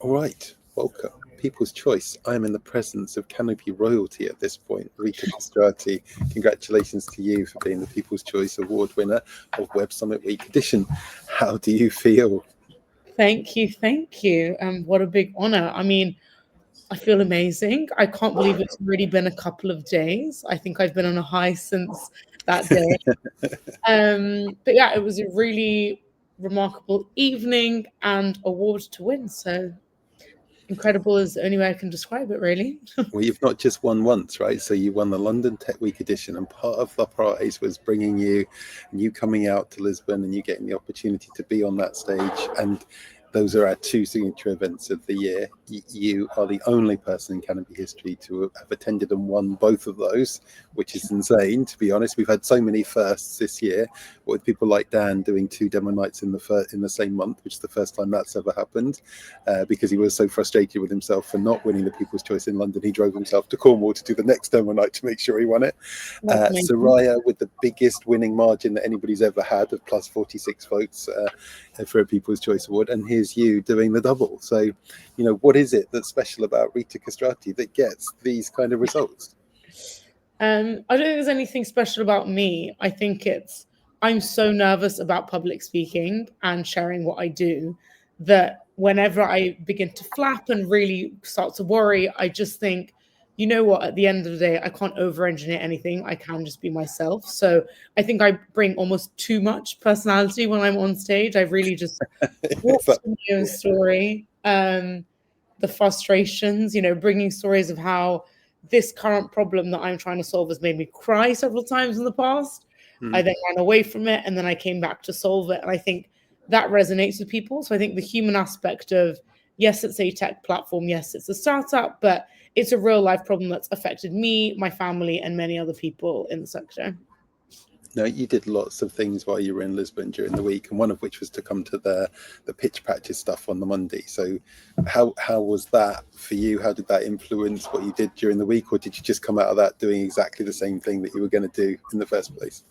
All right, welcome. People's Choice. I'm in the presence of Canopy royalty at this point. Rita Kastrati, congratulations to you for being the People's Choice Award winner of Web Summit Week Edition. How do you feel? Thank you, thank you. What a big honor. I mean, I feel amazing. I can't believe it's already been a couple of days. I think I've been on a high since that day. But yeah, it was a really remarkable evening and award to win. So incredible is the only way I can describe it, really. Well, you've not just won once, right? So you won the London Tech Week edition, and part of the prize was bringing you and you coming out to Lisbon and you getting the opportunity to be on that stage. And those are our two signature events of the year. You are the only person in Canopy history to have attended and won both of those, which is insane, to be honest. We've had so many firsts this year, with people like Dan doing two demo nights in the same month, which is the first time that's ever happened, because he was so frustrated with himself for not winning the People's Choice in London. He drove himself to Cornwall to do the next demo night to make sure he won it. That's amazing. Soraya with the biggest winning margin that anybody's ever had of plus 46 votes for a People's Choice Award, and here's you doing the double. So, what is it that's special about Rita Kastrati that gets these kind of results? I don't think there's anything special about me. I think I'm so nervous about public speaking and sharing what I do that whenever I begin to flap and really start to worry, I just think, you know what, at the end of the day, I can't over engineer anything. I can just be myself. So I think I bring almost too much personality when I'm on stage. I really just walk through my own story. The frustrations, bringing stories of how this current problem that I'm trying to solve has made me cry several times in the past. I then ran away from it and then I came back to solve it. And I think that resonates with people. So I think the human aspect of, yes, it's a tech platform, yes, it's a startup, but it's a real life problem that's affected me, my family, and many other people in the sector. No, you did lots of things while you were in Lisbon during the week, and one of which was to come to the pitch practice stuff on the Monday. So, how was that for you? How did that influence what you did during the week, or did you just come out of that doing exactly the same thing that you were going to do in the first place?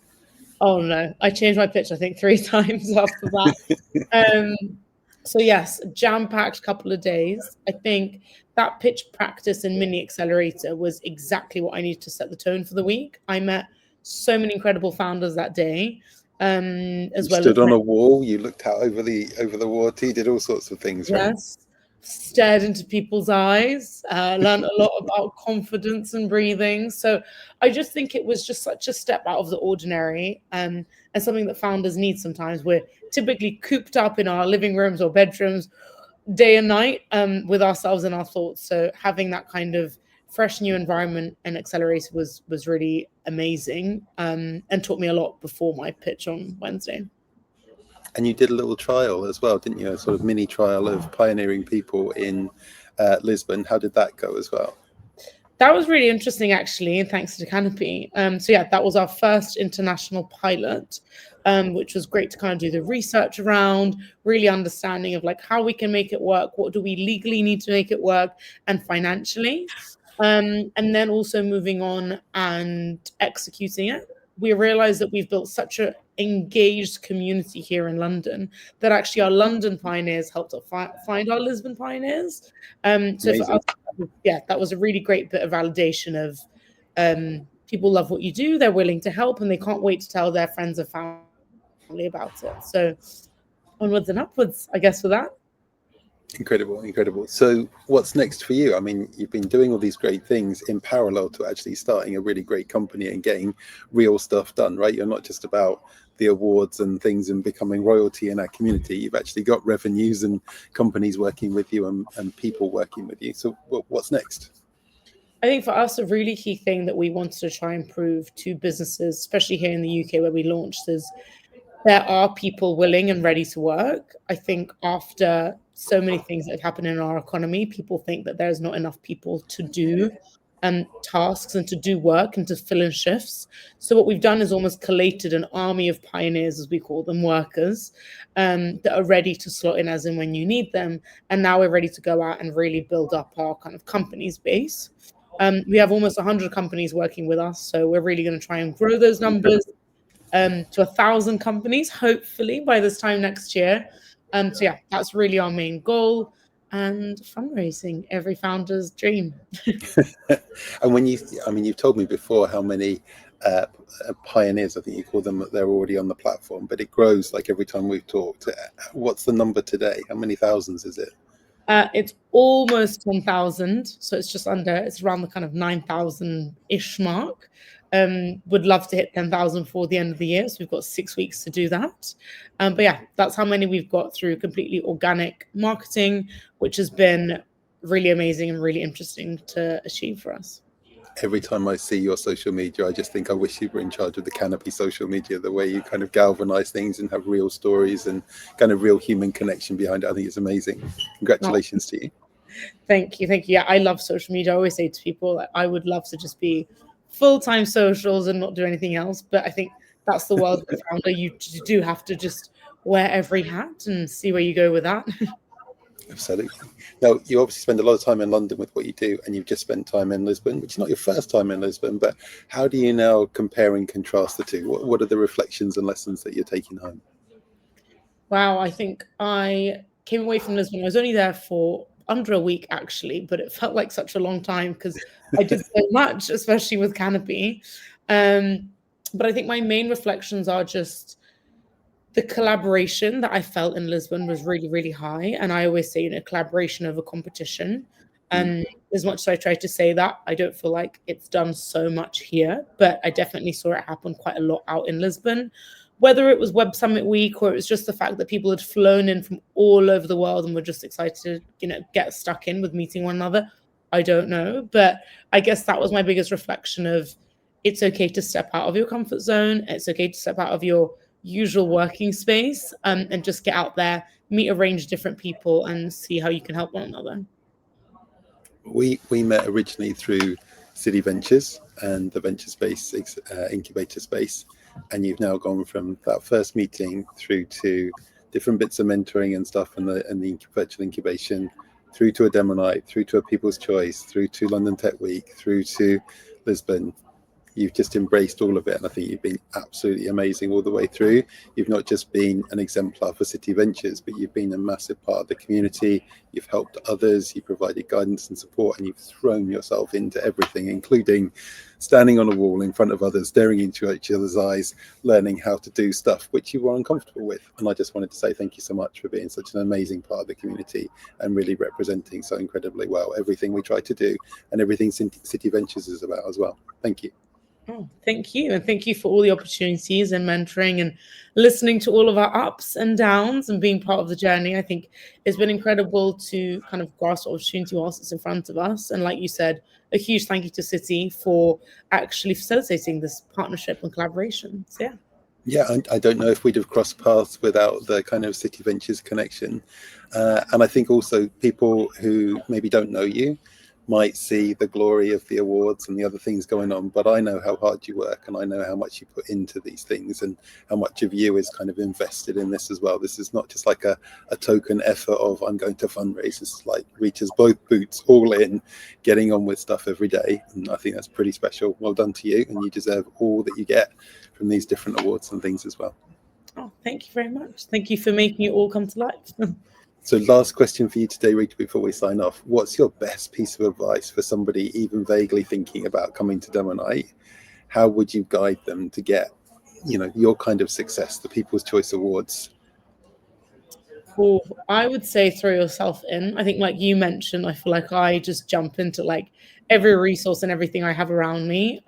Oh no, I changed my pitch I think 3 times after that. Um, so yes, jam-packed couple of days. I think that pitch practice and mini accelerator was exactly what I needed to set the tone for the week. I met so many incredible founders that day, You as well as stood on a wall, you looked out over the water, you did all sorts of things, right? yes, stared into people's eyes, learned a lot about confidence and breathing. So I just think it was just such a step out of the ordinary, and something that founders need sometimes. We're typically cooped up in our living rooms or bedrooms day and night, with ourselves and our thoughts. So having that kind of fresh new environment and accelerator was really amazing, and taught me a lot before my pitch on Wednesday. And you did a little trial as well, didn't you? A sort of mini trial of pioneering people in Lisbon. How did that go as well? That was really interesting, actually, and thanks to Canopy. So yeah, that was our first international pilot, which was great to kind of do the research around, really understanding of like how we can make it work, what do we legally need to make it work, and financially, and then also moving on and executing it. We realized that we've built such a engaged community here in London that actually our London pioneers helped us find our Lisbon pioneers. So for Amazing. us, yeah, that was a really great bit of validation of, people love what you do, they're willing to help, and they can't wait to tell their friends and family about it. So onwards and upwards, I guess, for that. Incredible, incredible. So, what's next for you? I mean, you've been doing all these great things in parallel to actually starting a really great company and getting real stuff done, right? You're not just about the awards and things and becoming royalty in our community. You've actually got revenues and companies working with you and people working with you. So, what's next? I think for us, a really key thing that we wanted to try and prove to businesses, especially here in the UK where we launched, is there are people willing and ready to work. I think after so many things that have happened in our economy, people think that there's not enough people to do tasks and to do work and to fill in shifts. So what we've done is almost collated an army of pioneers, as we call them, workers, that are ready to slot in as and when you need them. And now we're ready to go out and really build up our kind of companies base. We have almost 100 companies working with us, so we're really going to try and grow those numbers Incredible. to 1,000 companies, hopefully by this time next year. So yeah, that's really our main goal. and fundraising, every founder's dream. And when you, I mean, you've told me before how many uh, pioneers, I think you call them, that they're already on the platform, but it grows like every time we've talked. What's the number today? How many thousands is it? It's almost 10,000, so it's just under, it's around the kind of 9,000-ish mark. Would love to hit 10,000 before the end of the year, so we've got 6 weeks to do that. But yeah, that's how many we've got through completely organic marketing, which has been really amazing and really interesting to achieve for us. Every time I see your social media, I just think I wish you were in charge of the Canopy social media, the way you kind of galvanize things and have real stories and kind of real human connection behind it. I think it's amazing. Oh, Congratulations to you. thank you. Thank you. Yeah, I love social media. I always say to people that I would love to just be full-time socials and not do anything else. But I think that's the world of a founder. You do have to just wear every hat and see where you go with that. Absolutely. Now, you obviously spend a lot of time in London with what you do, and you've just spent time in Lisbon, which is not your first time in Lisbon, but how do you now compare and contrast the two? What are the reflections and lessons that you're taking home? Wow, I think I came away from Lisbon. I was only there for under a week actually, but it felt like such a long time because I did so much, especially with Canopy. Um, but I think my main reflections are just the collaboration that I felt in Lisbon was really, really high. And I always say, collaboration over competition. Mm. And as much as I try to say that, I don't feel like it's done so much here, but I definitely saw it happen quite a lot out in Lisbon. Whether it was Web Summit Week or it was just the fact that people had flown in from all over the world and were just excited to, get stuck in with meeting one another, I don't know. But I guess that was my biggest reflection of it's okay to step out of your comfort zone. It's okay to step out of your usual working space, and just get out there, meet a range of different people, and see how you can help one another. We met originally through City Ventures and the Venture Space incubator space, and you've now gone from that first meeting through to different bits of mentoring and stuff, and the virtual incubation, through to a demo night, through to a People's Choice, through to London Tech Week, through to Lisbon. You've just embraced all of it, and I think you've been absolutely amazing all the way through. You've not just been an exemplar for City Ventures, but you've been a massive part of the community. You've helped others, you provided guidance and support, and you've thrown yourself into everything, including standing on a wall in front of others, staring into each other's eyes, learning how to do stuff which you were uncomfortable with. And I just wanted to say thank you so much for being such an amazing part of the community and really representing so incredibly well everything we try to do and everything City Ventures is about as well. Thank you. Oh, thank you. And thank you for all the opportunities and mentoring and listening to all of our ups and downs and being part of the journey. I think it's been incredible to kind of grasp opportunity whilst it's in front of us. And like you said, a huge thank you to City for actually facilitating this partnership and collaboration. So yeah. Yeah, I don't know if we'd have crossed paths without the kind of City Ventures connection. And I think also people who maybe don't know you might see the glory of the awards and the other things going on, but I know how hard you work and I know how much you put into these things and how much of you is kind of invested in this as well. This is not just like a token effort of I'm going to fundraise. It's like Rita's both boots all in, getting on with stuff every day. And I think that's pretty special. Well done to you, and you deserve all that you get from these different awards and things as well. Oh, thank you very much. Thank you for making it all come to life. So last question for you today, Rita, before we sign off. What's your best piece of advice for somebody even vaguely thinking about coming to demo night? How would you guide them to get, your kind of success, the People's Choice Awards? Oh, I would say throw yourself in. I think, like you mentioned, I feel like I just jump into like every resource and everything I have around me,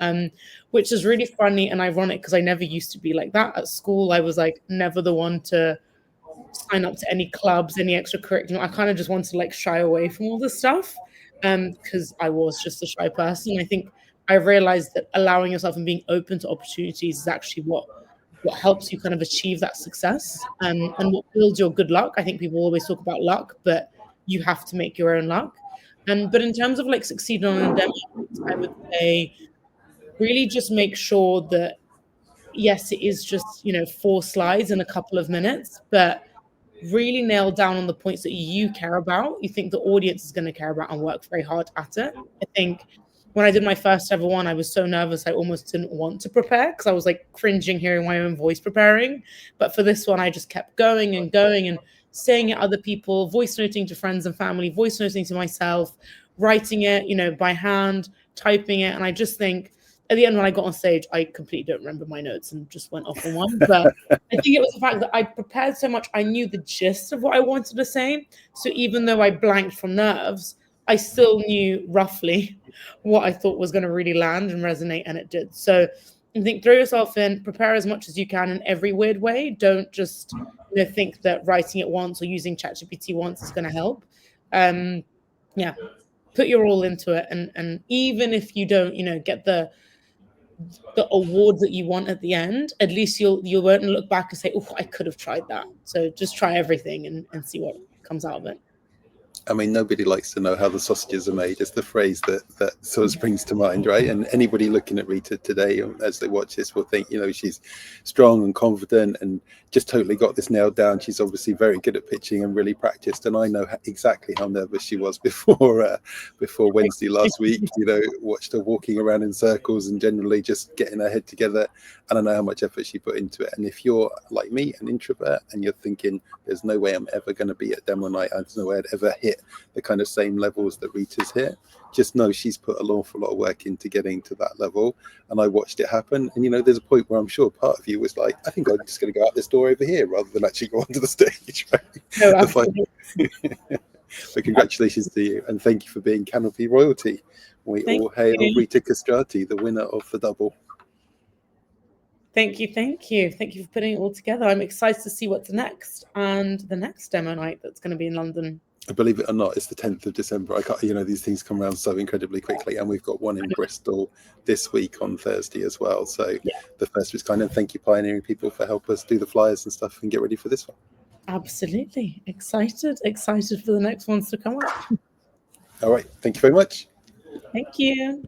which is really funny and ironic because I never used to be like that. At school, I was like never the one to sign up to any clubs, any extracurricular. I kind of just wanted to like shy away from all this stuff, because I was just a shy person. I think I realized that allowing yourself and being open to opportunities is actually what helps you kind of achieve that success, and what builds your good luck. I think people always talk about luck, but you have to make your own luck. But in terms of like succeeding on a demo, I would say really just make sure that yes, it is just 4 slides in a couple of minutes, but really nail down on the points that you care about, you think the audience is going to care about, and work very hard at it. I think when I did my first ever one, I was so nervous I almost didn't want to prepare because I was like cringing hearing my own voice preparing. But for this one, I just kept going and going and saying it other people, voice noting to friends and family, voice noting to myself, writing it, by hand, typing it. And I just think at the end when I got on stage, I completely don't remember my notes and just went off on one. But I think it was the fact that I prepared so much, I knew the gist of what I wanted to say. So even though I blanked from nerves, I still knew roughly what I thought was going to really land and resonate, and it did. So I think throw yourself in, prepare as much as you can in every weird way. Don't just think that writing it once or using ChatGPT once is going to help. Yeah, put your all into it, and even if you don't, get the awards that you want at the end, at least you won't look back and say, "Oh, I could have tried that." So just try everything and see what comes out of it. I mean, nobody likes to know how the sausages are made. It's the phrase that sort of springs to mind, right? And anybody looking at Rita today as they watch this will think, she's strong and confident and just totally got this nailed down. She's obviously very good at pitching and really practiced. And I know exactly how nervous she was before Wednesday last week. Watched her walking around in circles and generally just getting her head together. And I know how much effort she put into it. And if you're like me, an introvert, and you're thinking, there's no way I'm ever going to be at demo night, there's no way I'd ever hit the kind of same levels that Rita's hit, just know she's put an awful lot of work into getting to that level. And I watched it happen. And there's a point where I'm sure part of you was like, I think I'm just going to go out this door over here rather than actually go onto the stage. Right? No, absolutely. But congratulations to you, and thank you for being Canopy royalty. We all hail Rita Kastrati, the winner of the double. Thank you for putting it all together. I'm excited to see what's next, and the next demo night that's going to be in London. Believe it or not, it's the 10th of December. I can't, these things come around so incredibly quickly, and we've got one in Bristol this week on Thursday as well. So the first was kind of thank you, pioneering people, for help us do the flyers and stuff and get ready for this one. Absolutely excited for the next ones to come up. All right, thank you very much. Thank you.